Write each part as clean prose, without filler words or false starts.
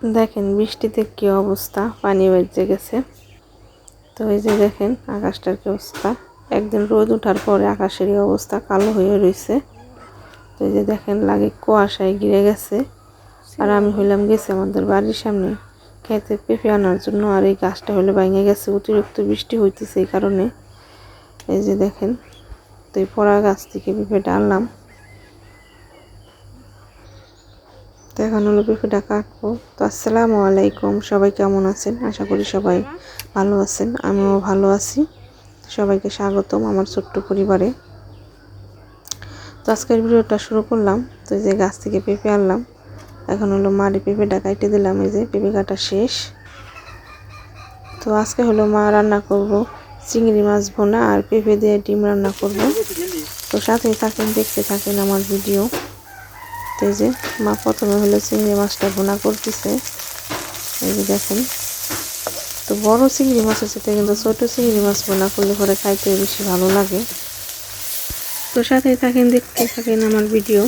দেখেন বৃষ্টিতে কি অবস্থা, পানি বেজে গেছে। তো এই যে দেখেন আকাশটার কি অবস্থা, একদিন রোদ ওঠার পরে আকাশের এই অবস্থা কালো হয়ে রয়েছে। তো এই যে দেখেন লাগে কুয়াশায় ঘিরে গেছে। আর আমি হইলাম গেছি আমাদের বাড়ির সামনে খেতে পেঁপে আনার জন্য, আর এই গাছটা হলে ভেঙে গেছে, অতিরিক্ত বৃষ্টি হইতেছে এই কারণে। এই যে দেখেন, তো এই পড়া গাছ থেকে পেঁপেটা আনলাম। তো এখন হলো পেঁপেটা কাটবো। তো আসসালামু আলাইকুম, সবাই কেমন আছেন? আশা করি সবাই ভালো আছেন, আমিও ভালো আছি। সবাইকে স্বাগতম আমার ছোট্ট পরিবারে। তো আজকের ভিডিওটা শুরু করলাম। তো এই যে গাছ থেকে পেঁপে আনলাম, এখন হলো মাটি পেঁপেটা কাটে দিলাম। এই যে পেঁপে কাটা শেষ। তো আজকে হলো মা রান্না করব চিংড়ি মাছ ভুনা আর পেঁপে দিয়ে ডিম রান্না করব। তো সাথেই থাকেন, দেখতে থাকেন আমার ভিডিও। তো এই যে মা প্রথমে হলো চিংড়ি মাছটা ভুনা করতেছে। এই যে দেখেন, তো বড় চিংড়ি মাছের সাথে কিন্তু ছোট চিংড়ি মাছ ভুনা করলে পরে খাইতে বেশি ভালো লাগে। তো সাথেই থাকেন, দেখতে থাকেন আমার ভিডিও।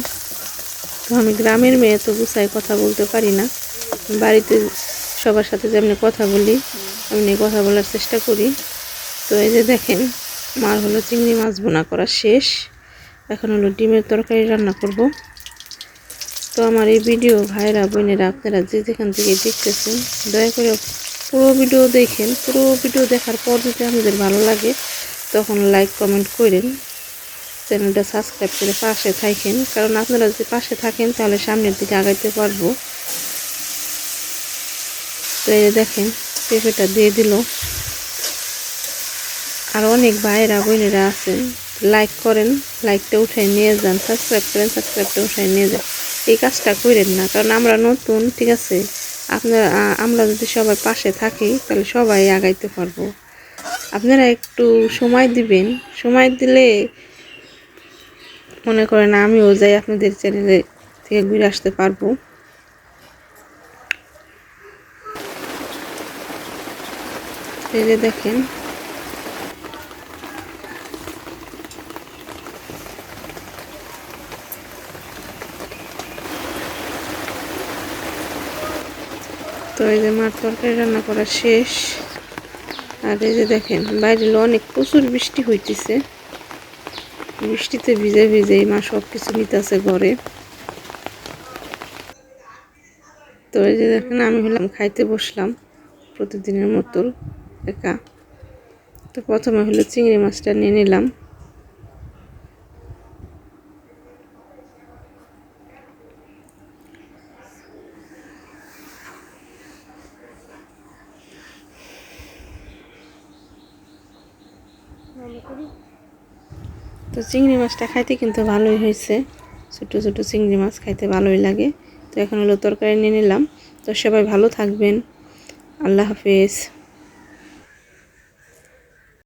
তো আমি গ্রামের মেয়ে, তো গুছাই কথা বলতে পারি না। বাড়িতে সবার সাথে যেমনি কথা বলি এমনি কথা বলার চেষ্টা করি। তো এই যে দেখেন মার হলো চিংড়ি মাছ ভুনা করা শেষ, এখন হলো ডিমের তরকারি রান্না করব। তো আমার এই ভিডিও ভাইরা বোনেরা আপনারা যে যেখান থেকে দেখতেছেন, দয়া করে পুরো ভিডিও দেখেন। পুরো ভিডিও দেখার পর যদি আপনাদের ভালো লাগে তখন লাইক কমেন্ট করেন, চ্যানেলটা সাবস্ক্রাইব করে পাশে থাকেন, কারণ আপনারা যদি পাশে থাকেন তাহলে সামনের দিকে আগাইতে পারবো। তো এই দেখেন পেঁপেটা দিয়ে দিল। আর অনেক ভাইরা বোনেরা আছেন, লাইক করেন, লাইকটা উঠাই নিয়ে যান, সাবস্ক্রাইব করেন, সাবস্ক্রাইবটা উঠাই নিয়ে যান। এই কাজটা করেন না, কারণ আমরা নতুন, ঠিক আছে? আমরা যদি সবাই পাশে থাকি তাহলে সবাই আগাইতে পারবো। আপনারা একটু সময় দিবেন, সময় দিলে মনে করেন আমিও যাই আপনাদের চ্যানেলে থেকে ঘুরে আসতে পারবো। এই যে দেখেন তো এই যে মার তরকারি রান্না করা শেষ। আর এই যে দেখেন বাইরে অনেক প্রচুর বৃষ্টি হইতেছে, বৃষ্টিতে ভিজে ভিজে মা সব কিছু নিতেছে ঘরে। তো এই যে দেখেন আমি হলাম খাইতে বসলাম প্রতিদিনের মতো একা। তো প্রথমে হলো চিংড়ি মাছটা নিয়ে নিলাম। তো চিংড়ি মাছটা খাইতে কিন্তু ভালোই হয়েছে, ছোটো ছোটো চিংড়ি মাছ খাইতে ভালোই লাগে। তো এখন হলো তরকারি নিয়ে নিলাম। তো সবাই ভালো থাকবেন, আল্লাহ হাফেজ।